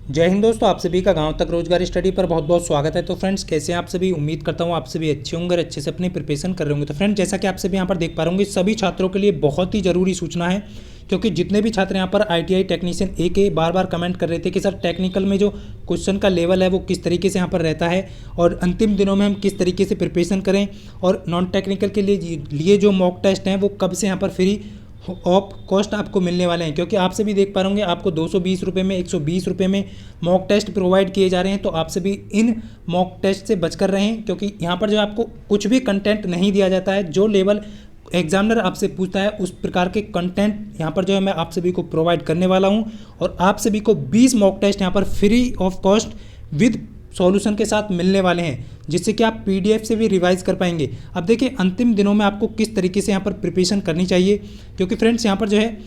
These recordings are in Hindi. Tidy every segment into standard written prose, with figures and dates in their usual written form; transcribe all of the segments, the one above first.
जय हिंद दोस्तों, आप सभी का गांव तक रोजगार स्टडी पर बहुत बहुत स्वागत है। तो फ्रेंड्स, कैसे हैं आप सभी? उम्मीद करता हूं आप सभी अच्छे होंगे और अच्छे से अपनी प्रिपरेशन कर रहे होंगे। तो फ्रेंड्स, जैसा कि आप सभी यहां पर देख पा रहे होंगे, सभी छात्रों के लिए बहुत ही जरूरी सूचना है, क्योंकि जितने भी छात्र यहां पर आईटीआई टेक्नीशियन ए के बार बार कमेंट कर रहे थे कि सर टेक्निकल में जो क्वेश्चन का लेवल है वो किस तरीके से यहाँ पर रहता है और अंतिम दिनों में हम किस तरीके से प्रिपरेशन करें, और नॉन टेक्निकल के लिए जो मॉक टेस्ट हैं वो कब से यहाँ पर फ्री ऑफ कॉस्ट आपको मिलने वाले हैं। क्योंकि आप सभी देख पा रहे होंगे आपको 220 रुपये में 120 रुपये में मॉक टेस्ट प्रोवाइड किए जा रहे हैं। तो आप सभी इन मॉक टेस्ट से बचकर रहें, क्योंकि यहाँ पर जो आपको कुछ भी कंटेंट नहीं दिया जाता है। जो लेवल एग्जामिनर आपसे पूछता है उस प्रकार के कंटेंट यहाँ पर जो है मैं आप सभी को प्रोवाइड करने वाला हूँ, और आप सभी को 20 मॉक टेस्ट यहाँ पर free of cost with solution के साथ मिलने वाले हैं, जिससे कि आप पीडीएफ से भी रिवाइज कर पाएंगे। अब देखिए अंतिम दिनों में आपको किस तरीके से यहाँ पर प्रिपरेशन करनी चाहिए, क्योंकि फ्रेंड्स यहाँ पर जो है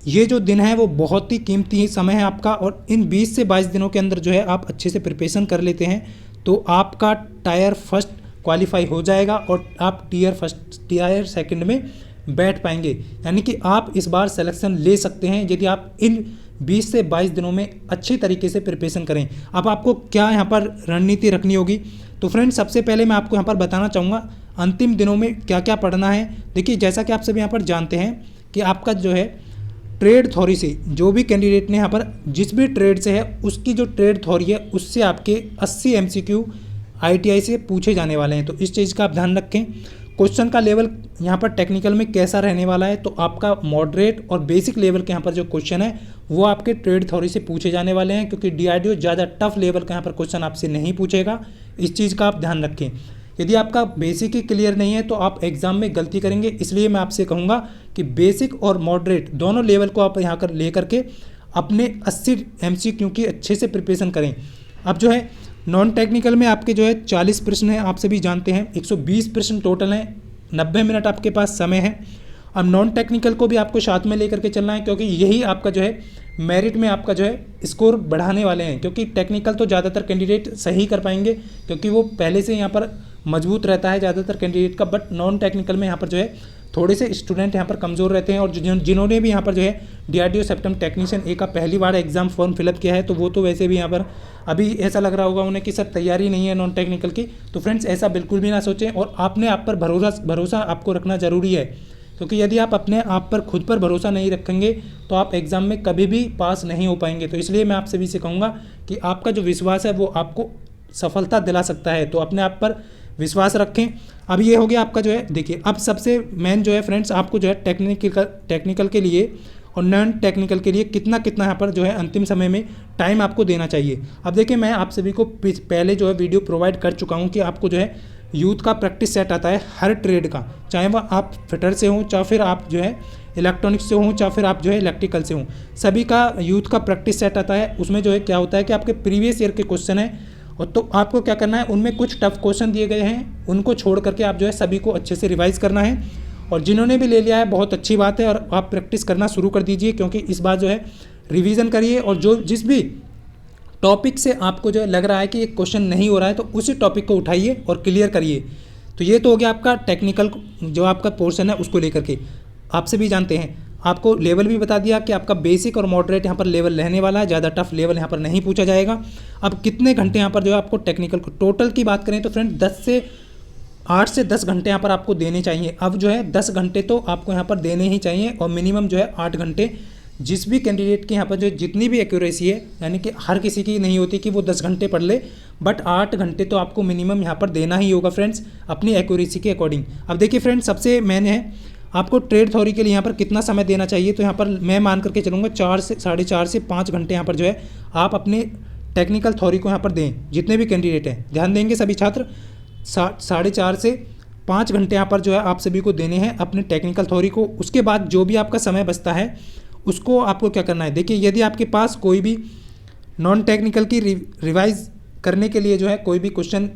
ये जो दिन है वो बहुत ही कीमती समय है आपका, और इन 20 से 22 दिनों के अंदर जो है आप अच्छे से प्रिपरेशन कर लेते हैं तो आपका टायर फर्स्ट क्वालिफाई हो जाएगा और आप टीयर सेकंड में बैठ पाएंगे। यानी कि आप इस बार सिलेक्शन ले सकते हैं यदि आप इन 20 से 22 दिनों में अच्छी तरीके से प्रिपरेशन करें। अब आपको क्या यहाँ पर रणनीति रखनी होगी, तो फ्रेंड्स सबसे पहले मैं आपको यहाँ पर बताना चाहूँगा अंतिम दिनों में क्या क्या पढ़ना है। देखिए जैसा कि आप सभी यहाँ पर जानते हैं कि आपका जो है ट्रेड थ्योरी से जो भी कैंडिडेट ने यहाँ पर जिस भी ट्रेड से है उसकी जो ट्रेड थ्योरी है उससे आपके 80 एमसीक्यू आईटीआई से पूछे जाने वाले हैं। तो इस चीज़ का आप ध्यान रखें। क्वेश्चन का लेवल यहाँ पर टेक्निकल में कैसा रहने वाला है, तो आपका मॉडरेट और बेसिक लेवल के यहाँ पर जो क्वेश्चन है वो आपके ट्रेड थ्योरी से पूछे जाने वाले हैं, क्योंकि डीआरडीओ ज़्यादा टफ लेवल का यहाँ पर क्वेश्चन आपसे नहीं पूछेगा। इस चीज़ का आप ध्यान रखें। यदि आपका बेसिक ही क्लियर नहीं है तो आप एग्जाम में गलती करेंगे, इसलिए मैं आपसे कहूँगा कि बेसिक और मॉडरेट दोनों लेवल को आप यहाँ कर ले करके अपने 80 एमसीक्यू की अच्छे से प्रिपरेशन करें। अब जो है नॉन टेक्निकल में आपके जो है 40 प्रश्न हैं, आप सभी जानते हैं 120 प्रश्न टोटल हैं, 90 मिनट आपके पास समय है। अब नॉन टेक्निकल को भी आपको साथ में लेकर के चलना है, क्योंकि यही आपका जो है मेरिट में आपका जो है स्कोर बढ़ाने वाले हैं। क्योंकि टेक्निकल तो ज़्यादातर कैंडिडेट सही कर पाएंगे, क्योंकि वो पहले से यहाँ पर मजबूत रहता है ज़्यादातर कैंडिडेट का, बट नॉन टेक्निकल में यहाँ पर जो है थोड़े से स्टूडेंट यहाँ पर कमज़ोर रहते हैं। और जिन्होंने भी यहाँ पर जो है डीआरडीओ सेप्टम टेक्नीशियन ए का पहली बार एग्जाम फॉर्म फिलअप किया है, तो वो तो वैसे भी यहाँ पर अभी ऐसा लग रहा होगा उन्हें कि सर तैयारी नहीं है नॉन टेक्निकल की। तो फ्रेंड्स ऐसा बिल्कुल भी ना सोचें, और आपने आप पर भरोसा आपको रखना ज़रूरी है, क्योंकि यदि आप अपने आप पर खुद पर भरोसा नहीं रखेंगे तो आप एग्ज़ाम में कभी भी पास नहीं हो पाएंगे। तो इसलिए मैं आप सभी से कहूँगा कि आपका जो विश्वास है वो आपको सफलता दिला सकता है, तो अपने आप पर विश्वास रखें। अब ये हो गया आपका जो है, देखिए अब सबसे मेन जो है फ्रेंड्स आपको जो है टेक्निकल के लिए और नॉन टेक्निकल के लिए कितना यहाँ पर जो है अंतिम समय में टाइम आपको देना चाहिए। अब देखिए मैं आप सभी को पहले जो है वीडियो प्रोवाइड कर चुका हूँ कि आपको जो है यूथ का प्रैक्टिस सेट आता है हर ट्रेड का, चाहे वह आप फिटर से हों, चाहे फिर आप जो है इलेक्ट्रॉनिक्स से हों, चाहे फिर आप जो है इलेक्ट्रिकल से हों, सभी का यूथ का प्रैक्टिस सेट आता है। उसमें जो है क्या होता है कि आपके प्रीवियस ईयर के क्वेश्चन है, और तो आपको क्या करना है, उनमें कुछ टफ क्वेश्चन दिए गए हैं, उनको छोड़ करके आप जो है सभी को अच्छे से रिवाइज करना है। और जिन्होंने भी ले लिया है बहुत अच्छी बात है, और आप प्रैक्टिस करना शुरू कर दीजिए, क्योंकि इस बार जो है रिवीजन करिए, और जो जिस भी टॉपिक से आपको जो लग रहा है कि ये क्वेश्चन नहीं हो रहा है तो उसी टॉपिक को उठाइए और क्लियर करिए। तो ये तो हो गया आपका टेक्निकल जो आपका पोर्शन है उसको लेकर के। आपसे भी जानते हैं, आपको लेवल भी बता दिया कि आपका बेसिक और मॉडरेट यहाँ पर लेवल रहने वाला है, ज़्यादा टफ लेवल यहाँ पर नहीं पूछा जाएगा। अब कितने घंटे यहाँ पर जो है आपको टेक्निकल को टोटल की बात करें तो फ्रेंड 8 से 10 घंटे यहाँ पर आपको देने चाहिए। अब जो है 10 घंटे तो आपको यहाँ पर देने ही चाहिए, और मिनिमम जो है 8 घंटे। जिस भी कैंडिडेट के यहाँ पर जो जितनी भी एक्यूरेसी है, यानी कि हर किसी की नहीं होती कि वो 10 घंटे पढ़ ले, बट 8 घंटे तो आपको मिनिमम यहाँ पर देना ही होगा फ्रेंड्स अपनी एक्यूरेसी के अकॉर्डिंग। अब देखिए फ्रेंड्स सबसे मेन है आपको ट्रेड थ्योरी के लिए यहाँ पर कितना समय देना चाहिए, तो यहाँ पर मैं मान करके चलूँगा 4 से 5 घंटे यहाँ पर जो है आप अपने टेक्निकल थ्योरी को यहाँ पर दें। जितने भी कैंडिडेट हैं ध्यान देंगे सभी छात्र, 4.5 से 5 घंटे यहाँ पर जो है आप सभी को देने हैं अपने टेक्निकल थ्योरी को। उसके बाद जो भी आपका समय बचता है उसको आपको क्या करना है, देखिए यदि आपके पास कोई भी नॉन टेक्निकल की रिवाइज करने के लिए जो है कोई भी क्वेश्चन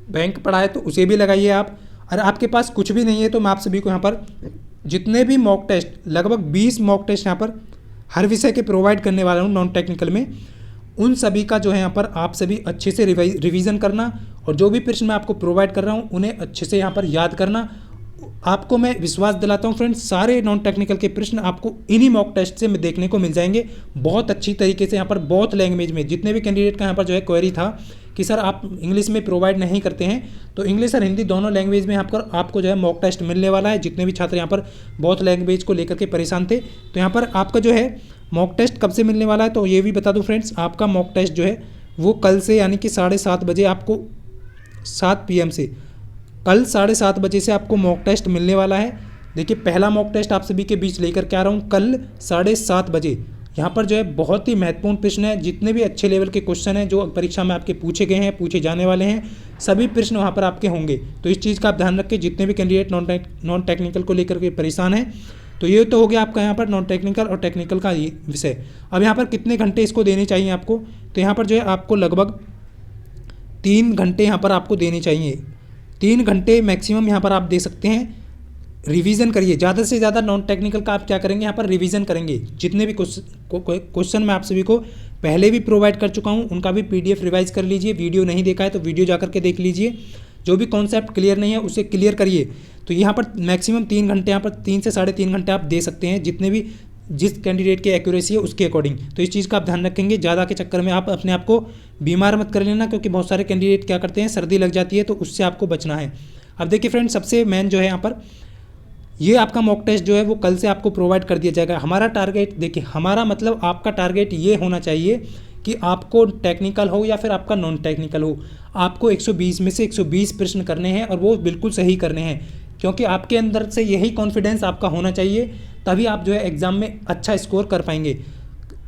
बैंक पड़ा है तो उसे भी लगाइए आप। और आपके पास कुछ भी नहीं है तो मैं आप सभी को यहाँ पर जितने भी मॉक टेस्ट, लगभग 20 मॉक टेस्ट यहाँ पर हर विषय के प्रोवाइड करने वाला हूँ नॉन टेक्निकल में, उन सभी का जो है यहाँ पर आप सभी अच्छे से रिवीजन करना, और जो भी प्रश्न मैं आपको प्रोवाइड कर रहा हूँ उन्हें अच्छे से यहाँ पर याद करना, आपको मैं विश्वास दिलाता हूँ फ्रेंड्स, सारे नॉन टेक्निकल के प्रश्न आपको इन्हीं मॉक टेस्ट से देखने को मिल जाएंगे बहुत अच्छी तरीके से। यहाँ पर बहुत लैंग्वेज में जितने भी कैंडिडेट का यहाँ पर जो है क्वेरी था कि सर आप इंग्लिश में प्रोवाइड नहीं करते हैं, तो इंग्लिश और हिंदी दोनों लैंग्वेज में यहाँ पर आपको जो है मॉक टेस्ट मिलने वाला है। जितने भी छात्र यहाँ पर बहुत लैंग्वेज को लेकर के परेशान थे, तो यहाँ पर आपका जो है मॉक टेस्ट कब से मिलने वाला है, तो ये भी बता दूँ फ्रेंड्स, आपका मॉक टेस्ट जो है वो कल से, यानी कि 7:30 बजे आपको 7 PM से, कल 7:30 बजे से आपको मॉक टेस्ट मिलने वाला है। देखिए पहला मॉक टेस्ट आप सभी के बीच लेकर के आ रहा हूँ कल 7:30 बजे। यहाँ पर जो है बहुत ही महत्वपूर्ण प्रश्न है, जितने भी अच्छे लेवल के क्वेश्चन हैं जो परीक्षा में आपके पूछे गए हैं, पूछे जाने वाले हैं, सभी प्रश्न वहाँ पर आपके होंगे। तो इस चीज़ का आप ध्यान रखें, जितने भी कैंडिडेट नॉन टेक्निकल को लेकर के परेशान हैं। तो ये तो हो गया आपका यहाँ पर नॉन टेक्निकल और टेक्निकल का ये विषय। अब यहाँ पर कितने घंटे इसको देने चाहिए आपको, तो यहाँ पर जो है आपको लगभग 3 घंटे यहाँ पर आपको देने चाहिए। 3 घंटे मैक्सिमम यहाँ पर आप दे सकते हैं। रिवीजन करिए ज़्यादा से ज़्यादा। नॉन टेक्निकल का आप क्या करेंगे, यहाँ पर रिवीजन करेंगे। जितने भी क्वेश्चन मैं आप सभी को पहले भी प्रोवाइड कर चुका हूँ, उनका भी PDF रिवाइज कर लीजिए। वीडियो नहीं देखा है तो वीडियो जा करके देख लीजिए। जो भी कॉन्सेप्ट क्लियर नहीं है उसे क्लियर करिए। तो यहाँ पर मैक्सिमम 3 घंटे, यहाँ पर 3 से 3.5 घंटे आप दे सकते हैं, जितने भी जिस कैंडिडेट की एक्यूरेसी है उसके अकॉर्डिंग। तो इस चीज़ का आप ध्यान रखेंगे। ज़्यादा के चक्कर में आप अपने आप को बीमार मत कर लेना, क्योंकि बहुत सारे कैंडिडेट क्या करते हैं, सर्दी लग जाती है, तो उससे आपको बचना है। अब देखिए फ्रेंड, सबसे मेन जो है यहाँ पर ये आपका मॉक टेस्ट जो है वो कल से आपको प्रोवाइड कर दिया जाएगा। हमारा टारगेट देखिए, हमारा मतलब आपका टारगेट ये होना चाहिए कि आपको टेक्निकल हो या फिर आपका नॉन टेक्निकल हो, आपको 120 में से 120 प्रश्न करने हैं और वो बिल्कुल सही करने हैं। क्योंकि आपके अंदर से यही कॉन्फिडेंस आपका होना चाहिए, तभी आप जो है एग्ज़ाम में अच्छा स्कोर कर पाएंगे।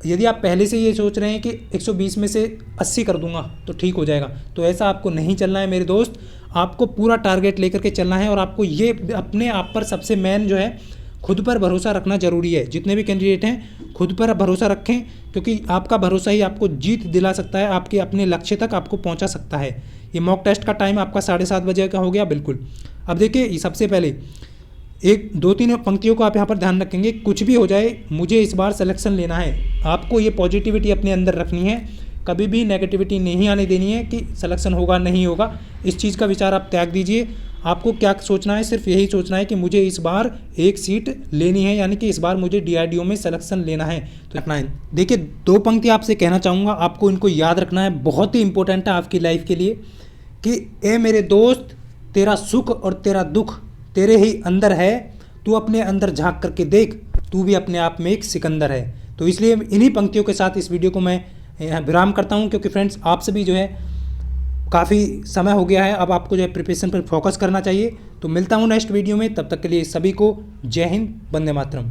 यदि आप पहले से ये सोच रहे हैं कि 120 में से 80 कर दूंगा तो ठीक हो जाएगा, तो ऐसा आपको नहीं चलना है मेरे दोस्त। आपको पूरा टारगेट लेकर के चलना है और आपको ये अपने आप पर सबसे मेन जो है खुद पर भरोसा रखना जरूरी है। जितने भी कैंडिडेट हैं खुद पर भरोसा रखें, क्योंकि आपका भरोसा ही आपको जीत दिला सकता है, आपके अपने लक्ष्य तक आपको पहुंचा सकता है। ये मॉक टेस्ट का टाइम आपका 7:30 बजे का हो गया बिल्कुल। अब देखिए सबसे पहले 1-2-3 पंक्तियों को आप यहाँ पर ध्यान रखेंगे। कुछ भी हो जाए मुझे इस बार सिलेक्शन लेना है। आपको ये पॉजिटिविटी अपने अंदर रखनी है, कभी भी नेगेटिविटी नहीं आने देनी है कि सिलेक्शन होगा नहीं होगा। इस चीज़ का विचार आप त्याग दीजिए। आपको क्या सोचना है, सिर्फ यही सोचना है कि मुझे इस बार एक सीट लेनी है, यानी कि इस बार मुझे DRDO में सिलेक्शन लेना है। तो रखना है। देखिए 2 पंक्ति आपसे कहना चाहूँगा, आपको इनको याद रखना है, बहुत ही इंपॉर्टेंट है आपकी लाइफ के लिए, कि ए मेरे दोस्त तेरा सुख और तेरा दुख तेरे ही अंदर है, तू अपने अंदर झांक करके देख, तू भी अपने आप में एक सिकंदर है। तो इसलिए इन्हीं पंक्तियों के साथ इस वीडियो को मैं विराम करता हूं, क्योंकि फ्रेंड्स आप सभी जो है काफ़ी समय हो गया है, अब आपको जो है प्रिपरेशन पर फोकस करना चाहिए। तो मिलता हूं नेक्स्ट वीडियो में, तब तक के लिए सभी को जय हिंद, वंदे मातरम।